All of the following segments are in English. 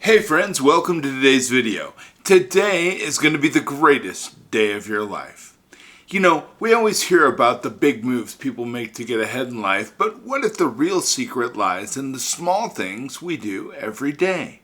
Hey friends, welcome to today's video. Today is going to be the greatest day of your life. You know, we always hear about the big moves people make to get ahead in life, but what if the real secret lies in the small things we do every day?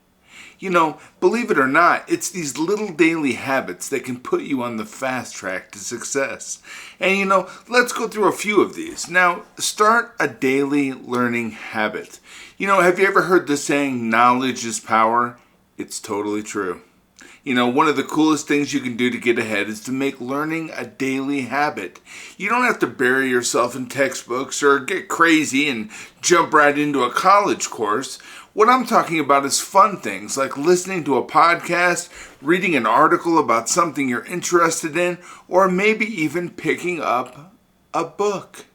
You know, believe it or not, it's these little daily habits that can put you on the fast track to success. And you know, let's go through a few of these. Now, start a daily learning habit. You know, have you ever heard the saying, knowledge is power? It's totally true. You know, one of the coolest things you can do to get ahead is to make learning a daily habit. You don't have to bury yourself in textbooks or get crazy and jump right into a college course. What I'm talking about is fun things like listening to a podcast, reading an article about something you're interested in, or maybe even picking up a book.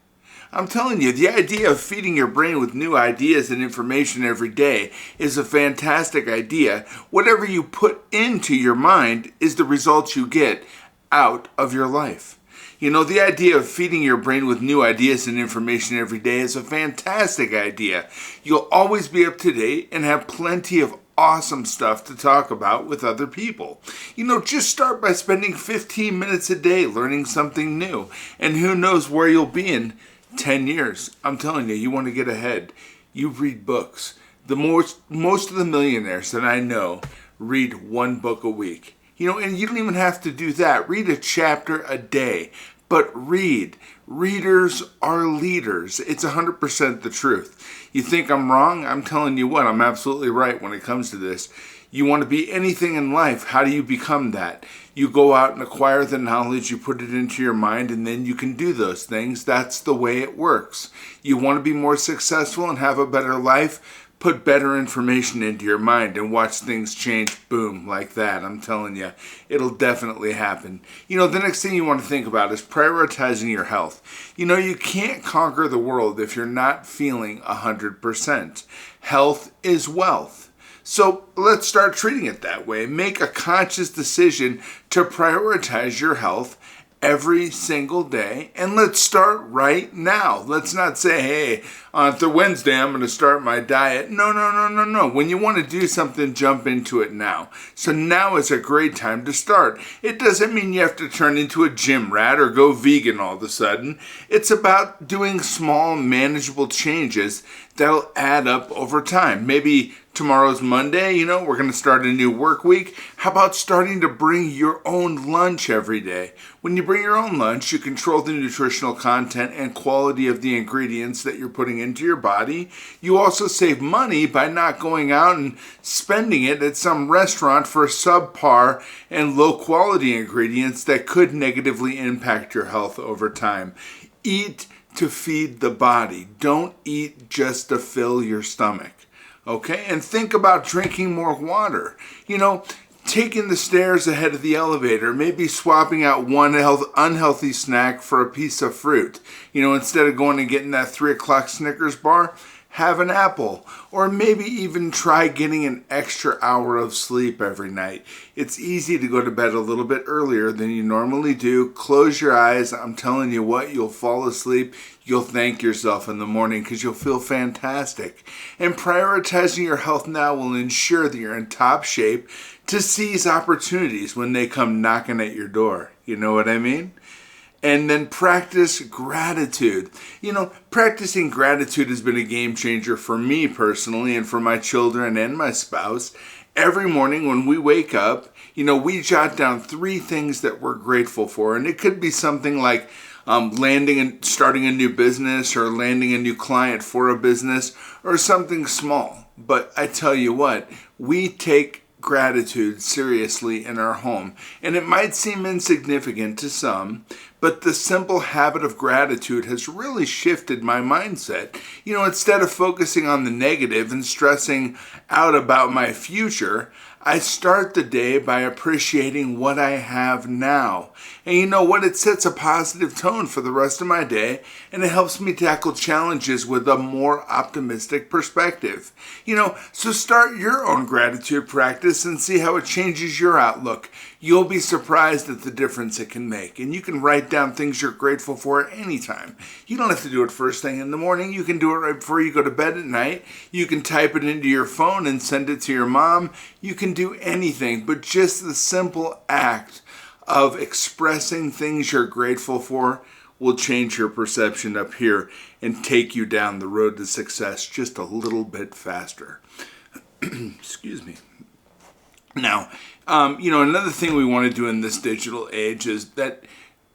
I'm telling you, the idea of feeding your brain with new ideas and information every day is a fantastic idea. Whatever you put into your mind is the results you get out of your life. You know, the idea of feeding your brain with new ideas and information every day is a fantastic idea. You'll always be up to date and have plenty of awesome stuff to talk about with other people. You know, just start by spending 15 minutes a day learning something new. And who knows where you'll be in 10 years. I'm telling you, you want to get ahead. You read books. Most of the millionaires that I know read one book a week. You know, and you don't even have to do that. Read a chapter a day. But read. Readers are leaders. It's 100% the truth. You think I'm wrong? I'm telling you what, I'm absolutely right when it comes to this. You want to be anything in life. How do you become that? You go out and acquire the knowledge, you put it into your mind, and then you can do those things. That's the way it works. You want to be more successful and have a better life? Put better information into your mind and watch things change, boom, like that. I'm telling you, it'll definitely happen. You know, the next thing you want to think about is prioritizing your health. You know, you can't conquer the world if you're not feeling 100%. Health is wealth. So let's start treating it that way. Make a conscious decision to prioritize your health every single day, and let's start right now. Let's not say, hey, on Wednesday I'm going to start my diet. No. When you want to do something, jump into it now. So now is a great time to start. It doesn't mean you have to turn into a gym rat or go vegan all of a sudden. It's about doing small, manageable changes that'll add up over time. Maybe tomorrow's Monday, you know, we're going to start a new work week. How about starting to bring your own lunch every day? When you bring your own lunch, you control the nutritional content and quality of the ingredients that you're putting into your body. You also save money by not going out and spending it at some restaurant for subpar and low quality ingredients that could negatively impact your health over time. Eat to feed the body. Don't eat just to fill your stomach. Okay, and think about drinking more water. You know, taking the stairs ahead of the elevator, maybe swapping out one unhealthy snack for a piece of fruit. You know, instead of going and getting that 3 o'clock Snickers bar, have an apple. Or maybe even try getting an extra hour of sleep every night. It's easy to go to bed a little bit earlier than you normally do. Close your eyes. I'm telling you what, you'll fall asleep. You'll thank yourself in the morning because you'll feel fantastic. And prioritizing your health now will ensure that you're in top shape to seize opportunities when they come knocking at your door. You know what I mean? And then practice gratitude. You know, practicing gratitude has been a game changer for me personally and for my children and my spouse. Every morning when we wake up, you know, we jot down 3 things that we're grateful for. And it could be something like landing and starting a new business or landing a new client for a business or something small. But I tell you what, we take gratitude seriously in our home. And it might seem insignificant to some, but the simple habit of gratitude has really shifted my mindset. You know, instead of focusing on the negative and stressing out about my future, I start the day by appreciating what I have now. And you know what? It sets a positive tone for the rest of my day, and it helps me tackle challenges with a more optimistic perspective. So start your own gratitude practice and see how it changes your outlook. You'll be surprised at the difference it can make. And you can write down things you're grateful for at any time. You don't have to do it first thing in the morning. You can do it right before you go to bed at night. You can type it into your phone and send it to your mom. You can do anything, but just the simple act of expressing things you're grateful for will change your perception up here and take you down the road to success just a little bit faster. Excuse me. Now, another thing we want to do in this digital age is that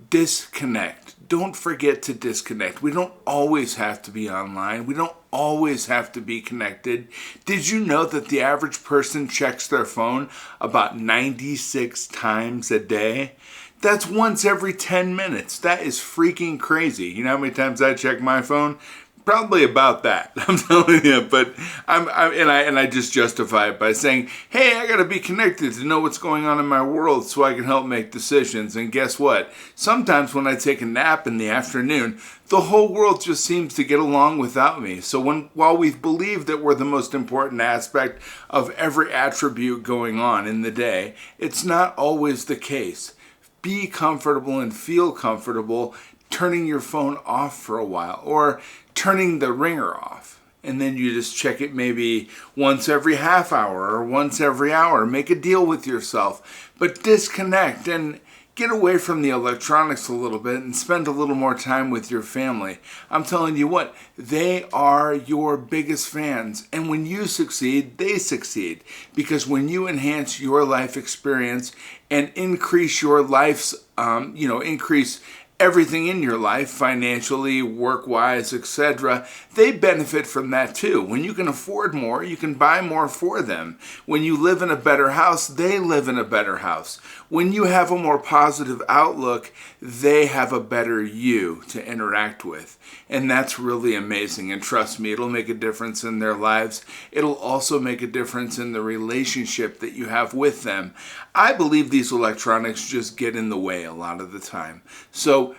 disconnect. Don't forget to disconnect. We don't always have to be online. We don't always have to be connected. Did you know that the average person checks their phone about 96 times a day? That's once every 10 minutes. That is freaking crazy. You know how many times I check my phone? Probably about that. I'm telling you, but I just justify it by saying, hey, I got to be connected to know what's going on in my world so I can help make decisions. And guess what? Sometimes when I take a nap in the afternoon, the whole world just seems to get along without me. So while we've believed that we're the most important aspect of every attribute going on in the day, it's not always the case. Be comfortable and feel comfortable turning your phone off for a while, or turning the ringer off, and then you just check it maybe once every half hour or once every hour. Make a deal with yourself, but disconnect and get away from the electronics a little bit and spend a little more time with your family. I'm telling you what, they are your biggest fans, and when you succeed, they succeed, because when you enhance your life experience and increase your life's, increase everything in your life, financially, work-wise, etc., they benefit from that too. When you can afford more, you can buy more for them. When you live in a better house, they live in a better house. When you have a more positive outlook, they have a better you to interact with. And that's really amazing. And trust me, it'll make a difference in their lives. It'll also make a difference in the relationship that you have with them. I believe these electronics just get in the way a lot of the time. So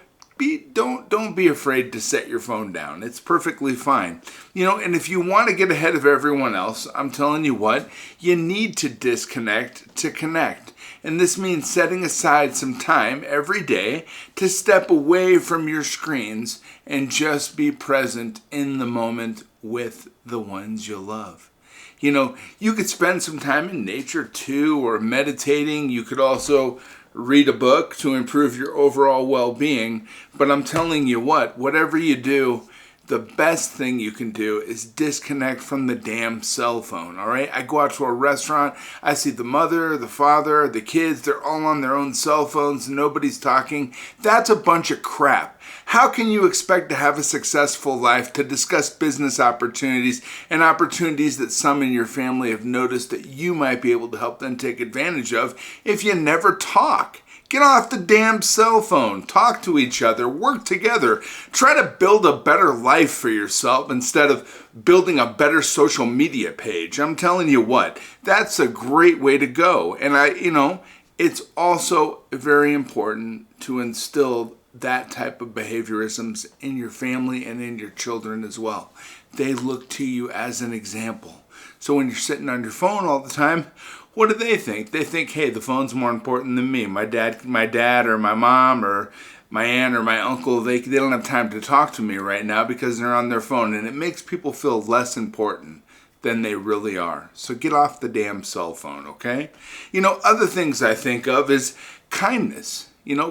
don't be afraid to set your phone down. It's perfectly fine. And if you want to get ahead of everyone else, I'm telling you what, you need to disconnect to connect. And this means setting aside some time every day to step away from your screens and just be present in the moment with the ones you love. You could spend some time in nature too, or meditating. You could also read a book to improve your overall well-being. But I'm telling you what, whatever you do, the best thing you can do is disconnect from the damn cell phone, all right? I go out to a restaurant, I see the mother, the father, the kids, they're all on their own cell phones, nobody's talking. That's a bunch of crap. How can you expect to have a successful life, to discuss business opportunities and opportunities that some in your family have noticed that you might be able to help them take advantage of, if you never talk? Get off the damn cell phone. Talk to each other. Work together. Try to build a better life for yourself instead of building a better social media page. I'm telling you what, that's a great way to go. And it's also very important to instill that type of behaviorisms in your family and in your children as well. They look to you as an example. So when you're sitting on your phone all the time, what do they think? They think, hey, the phone's more important than me. My dad or my mom or my aunt or my uncle, they don't have time to talk to me right now because they're on their phone. And it makes people feel less important than they really are. So get off the damn cell phone, okay? Other things I think of is kindness.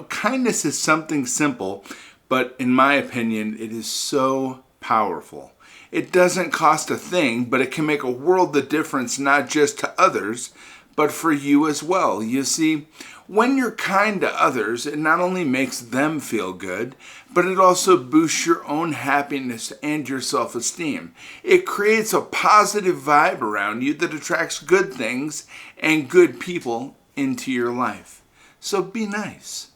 Kindness is something simple, but in my opinion, it is so powerful. It doesn't cost a thing, but it can make a world of difference, not just to others, but for you as well. You see, when you're kind to others, it not only makes them feel good, but it also boosts your own happiness and your self-esteem. It creates a positive vibe around you that attracts good things and good people into your life. So be nice.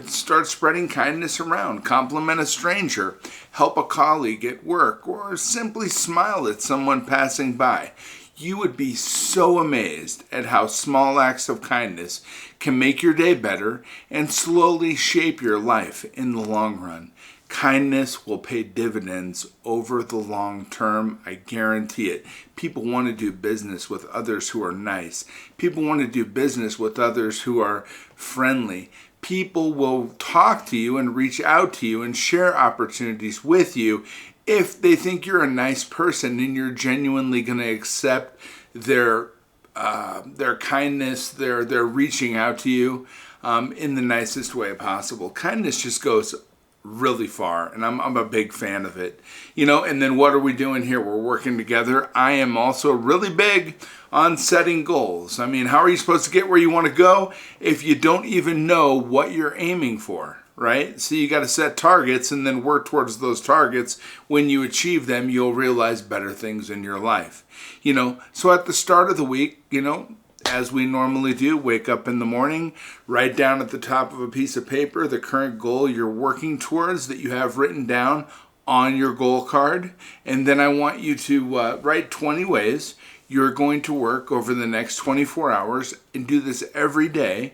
Start spreading kindness around. Compliment a stranger. Help a colleague at work. Or simply smile at someone passing by. You would be so so amazed at how small acts of kindness can make your day better and slowly shape your life in the long run. Kindness will pay dividends over the long term. I guarantee it. People want to do business with others who are nice. People want to do business with others who are friendly. People will talk to you and reach out to you and share opportunities with you if they think you're a nice person and you're genuinely going to accept their kindness, their reaching out to you in the nicest way possible. Kindness just goes really far, and I'm a big fan of it. And then what are we doing here? We're working together. I am also really big on setting goals. I mean, how are you supposed to get where you want to go if you don't even know what you're aiming for, right? So you got to set targets and then work towards those targets. When you achieve them, you'll realize better things in your life. So at the start of the week, as we normally do, wake up in the morning, write down at the top of a piece of paper the current goal you're working towards that you have written down on your goal card. And then I want you to write 20 ways you're going to work over the next 24 hours and do this every day.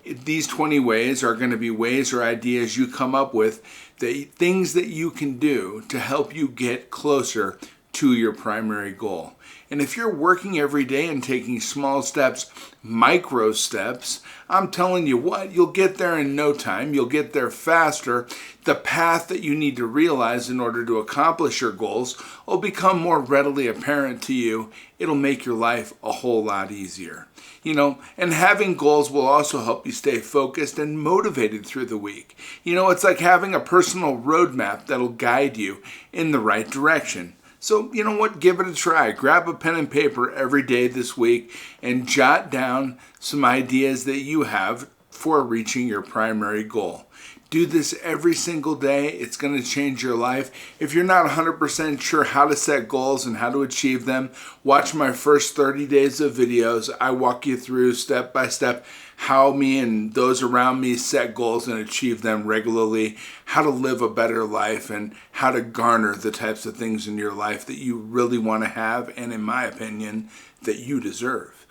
These 20 ways are going to be ways or ideas you come up with, the things that you can do to help you get closer to your primary goal. And if you're working every day and taking small steps, micro steps, I'm telling you what, you'll get there in no time. You'll get there faster. The path that you need to realize in order to accomplish your goals will become more readily apparent to you. It'll make your life a whole lot easier. And having goals will also help you stay focused and motivated through the week. It's like having a personal roadmap that'll guide you in the right direction. So, you know what? Give it a try. Grab a pen and paper every day this week and jot down some ideas that you have for reaching your primary goal. Do this every single day. It's going to change your life. If you're not 100% sure how to set goals and how to achieve them, watch my first 30 days of videos. I walk you through step by step how me and those around me set goals and achieve them regularly, how to live a better life, and how to garner the types of things in your life that you really want to have and, in my opinion, that you deserve.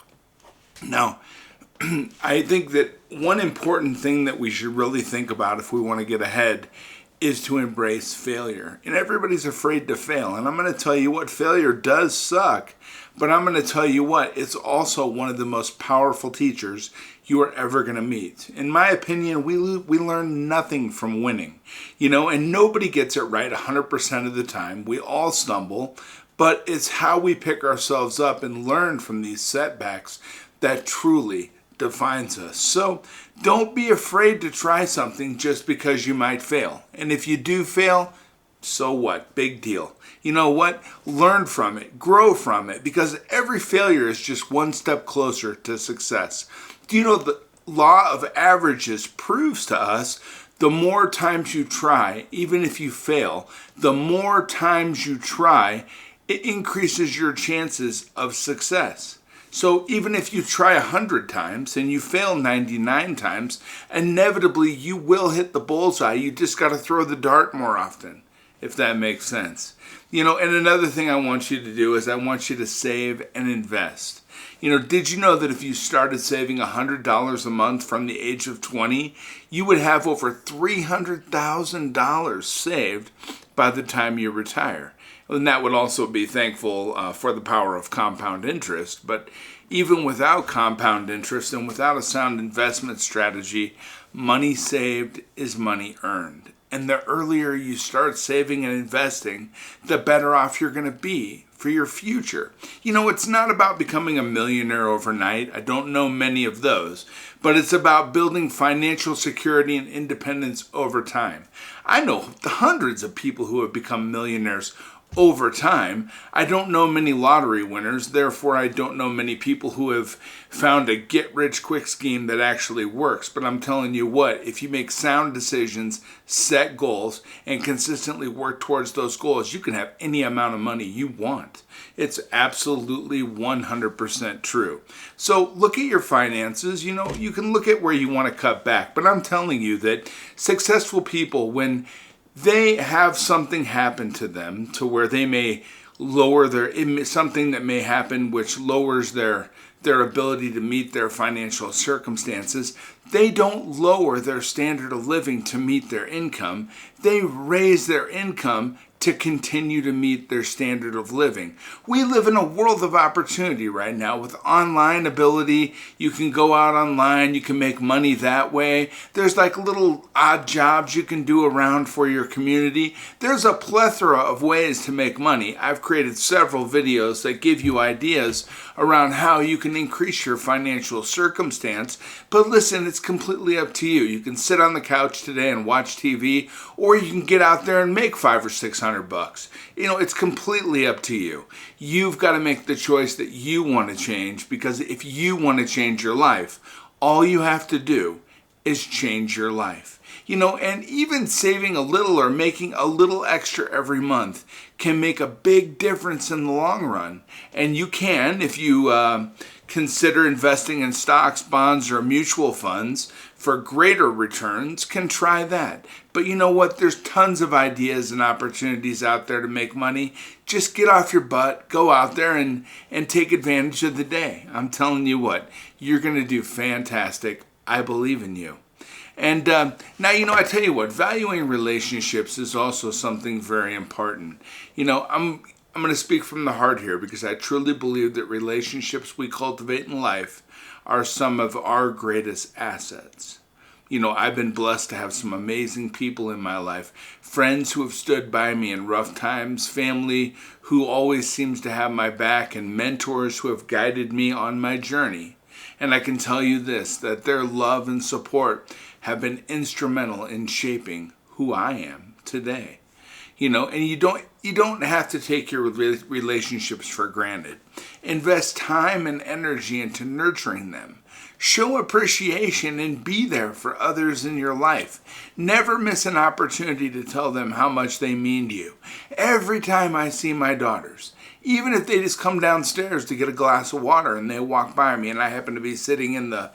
Now, I think that one important thing that we should really think about if we want to get ahead is to embrace failure. And everybody's afraid to fail. And I'm going to tell you what, failure does suck. But I'm going to tell you what, it's also one of the most powerful teachers you are ever going to meet. In my opinion, we learn nothing from winning. And nobody gets it right 100% of the time. We all stumble. But it's how we pick ourselves up and learn from these setbacks that truly defines us. So don't be afraid to try something just because you might fail. And if you do fail, so what? Big deal. You know what? Learn from it. Grow from it. Because every failure is just one step closer to success. Do you know the law of averages proves to us the more times you try, even if you fail, the more times you try, it increases your chances of success. So even if you try 100 times and you fail 99 times, inevitably you will hit the bullseye. You just got to throw the dart more often, if that makes sense. And another thing I want you to do is I want you to save and invest. Did you know that if you started saving $100 a month from the age of 20, you would have over $300,000 saved by the time you retire? And that would also be thankful for the power of compound interest. But even without compound interest and without a sound investment strategy, money saved is money earned. And the earlier you start saving and investing, the better off you're going to be for your future. It's not about becoming a millionaire overnight. I don't know many of those. But it's about building financial security and independence over time. I know the hundreds of people who have become millionaires over time. I don't know many lottery winners, therefore I don't know many people who have found a get-rich-quick scheme that actually works. But I'm telling you what, if you make sound decisions, set goals, and consistently work towards those goals, you can have any amount of money you want. It's absolutely 100% true. So look at your finances. You can look at where you want to cut back, but I'm telling you that successful people, when they have something happen to them to where they may lower something that may happen which lowers their ability to meet their financial circumstances. They don't lower their standard of living to meet their income. They raise their income to continue to meet their standard of living. We live in a world of opportunity right now with online ability. You can go out online, you can make money that way. There's like little odd jobs you can do around for your community. There's a plethora of ways to make money. I've created several videos that give you ideas around how you can increase your financial circumstance. But listen, it's completely up to you. You can sit on the couch today and watch TV, or you can get out there and make $500 or $600. It's completely up to you. You've got to make the choice that you want to change, because if you want to change your life, all you have to do is change your life. And even saving a little or making a little extra every month can make a big difference in the long run. And you can, if you consider investing in stocks, bonds, or mutual funds for greater returns, can try that. But you know what? There's tons of ideas and opportunities out there to make money. Just get off your butt, go out there and take advantage of the day. I'm telling you what, you're going to do fantastic. I believe in you. And now, I tell you what, valuing relationships is also something very important. I'm going to speak from the heart here, because I truly believe that relationships we cultivate in life are some of our greatest assets. I've been blessed to have some amazing people in my life, friends who have stood by me in rough times, family who always seems to have my back, and mentors who have guided me on my journey. And I can tell you this, that their love and support have been instrumental in shaping who I am today. And you don't have to take your relationships for granted. Invest time and energy into nurturing them. Show appreciation and be there for others in your life. Never miss an opportunity to tell them how much they mean to you. Every time I see my daughters, even if they just come downstairs to get a glass of water and they walk by me and I happen to be sitting in a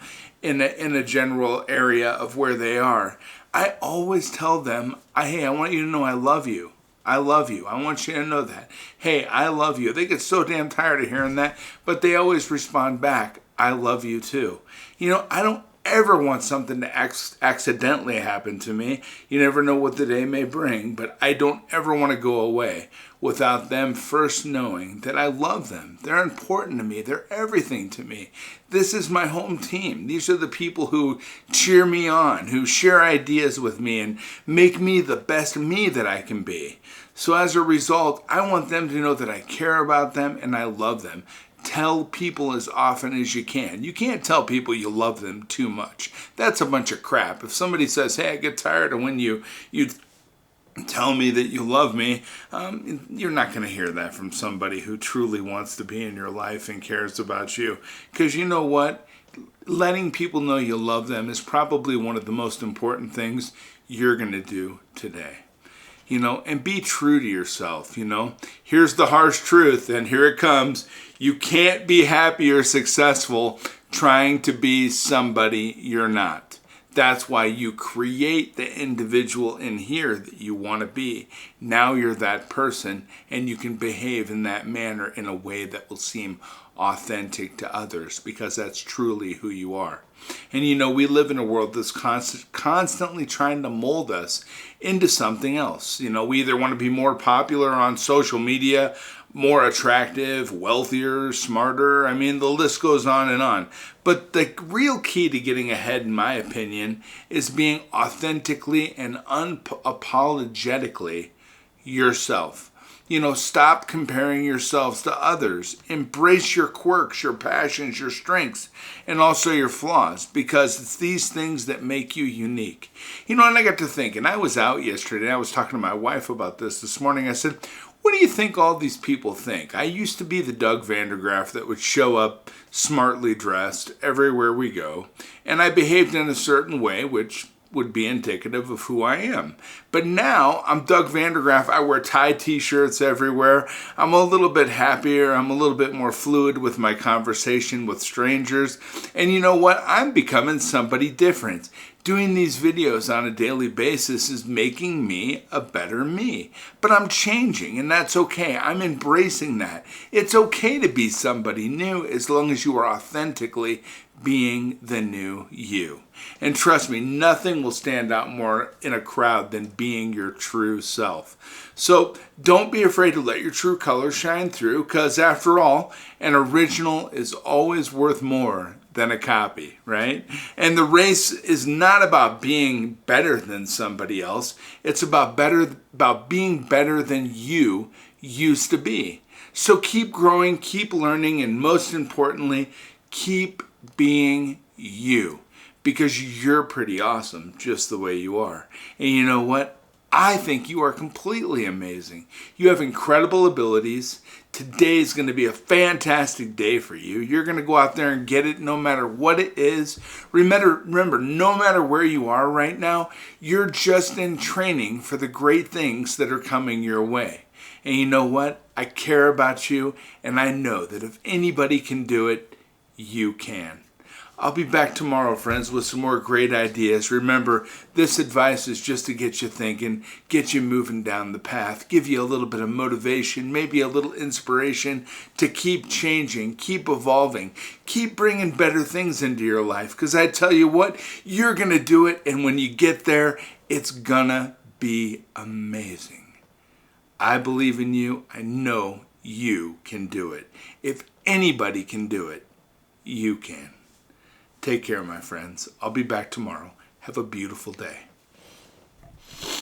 general area of where they are, I always tell them, hey, I want you to know I love you. I love you. I want you to know that. Hey, I love you. They get so damn tired of hearing that, but they always respond back, I love you too. I don't ever want something to accidentally happen to me. You never know what the day may bring, but I don't ever want to go away without them first knowing that I love them. They're important to me. They're everything to me. This is my home team. These are the people who cheer me on, who share ideas with me and make me the best me that I can be. So as a result, I want them to know that I care about them and I love them. Tell people as often as you can. You can't tell people you love them too much. That's a bunch of crap. If somebody says, hey, I get tired of when you tell me that you love me, you're not going to hear that from somebody who truly wants to be in your life and cares about you. Because you know what? Letting people know you love them is probably one of the most important things you're going to do today. And be true to yourself. Here's the harsh truth, and here it comes. You can't be happy or successful trying to be somebody you're not. That's why you create the individual in here that you want to be. Now you're that person, and you can behave in that manner in a way that will seem authentic to others, because that's truly who you are. And we live in a world that's constantly trying to mold us into something else. We either want to be more popular on social media, more attractive, wealthier, smarter. The list goes on and on. But the real key to getting ahead, in my opinion, is being authentically and unapologetically yourself. Stop comparing yourselves to others. Embrace your quirks, your passions, your strengths, and also your flaws, because it's these things that make you unique. And I got to thinking, I was out yesterday, and I was talking to my wife about this morning. I said, what do you think all these people think? I used to be the Doug Vandergraph that would show up smartly dressed everywhere we go, and I behaved in a certain way, which would be indicative of who I am. But now I'm Doug Vandergraph. I wear tie t-shirts everywhere. I'm a little bit happier. I'm a little bit more fluid with my conversation with strangers. And you know what? I'm becoming somebody different. Doing these videos on a daily basis is making me a better me. But I'm changing, and that's okay. I'm embracing that. It's okay to be somebody new as long as you are authentically being the new you. And trust me, nothing will stand out more in a crowd than being your true self. So don't be afraid to let your true colors shine through, because after all, an original is always worth more than a copy, right? And the race is not about being better than somebody else. It's about being better than you used to be. So keep growing, keep learning, and most importantly, keep being you, because you're pretty awesome just the way you are. And you know what? I think you are completely amazing. You have incredible abilities. Today is going to be a fantastic day for you. You're going to go out there and get it no matter what it is. Remember, no matter where you are right now, you're just in training for the great things that are coming your way. And you know what? I care about you, and I know that if anybody can do it, you can. I'll be back tomorrow, friends, with some more great ideas. Remember, this advice is just to get you thinking, get you moving down the path, give you a little bit of motivation, maybe a little inspiration to keep changing, keep evolving, keep bringing better things into your life. Because I tell you what, you're going to do it, and when you get there, it's gonna be amazing. I believe in you. I know you can do it. If anybody can do it, you can. Take care, my friends. I'll be back tomorrow. Have a beautiful day.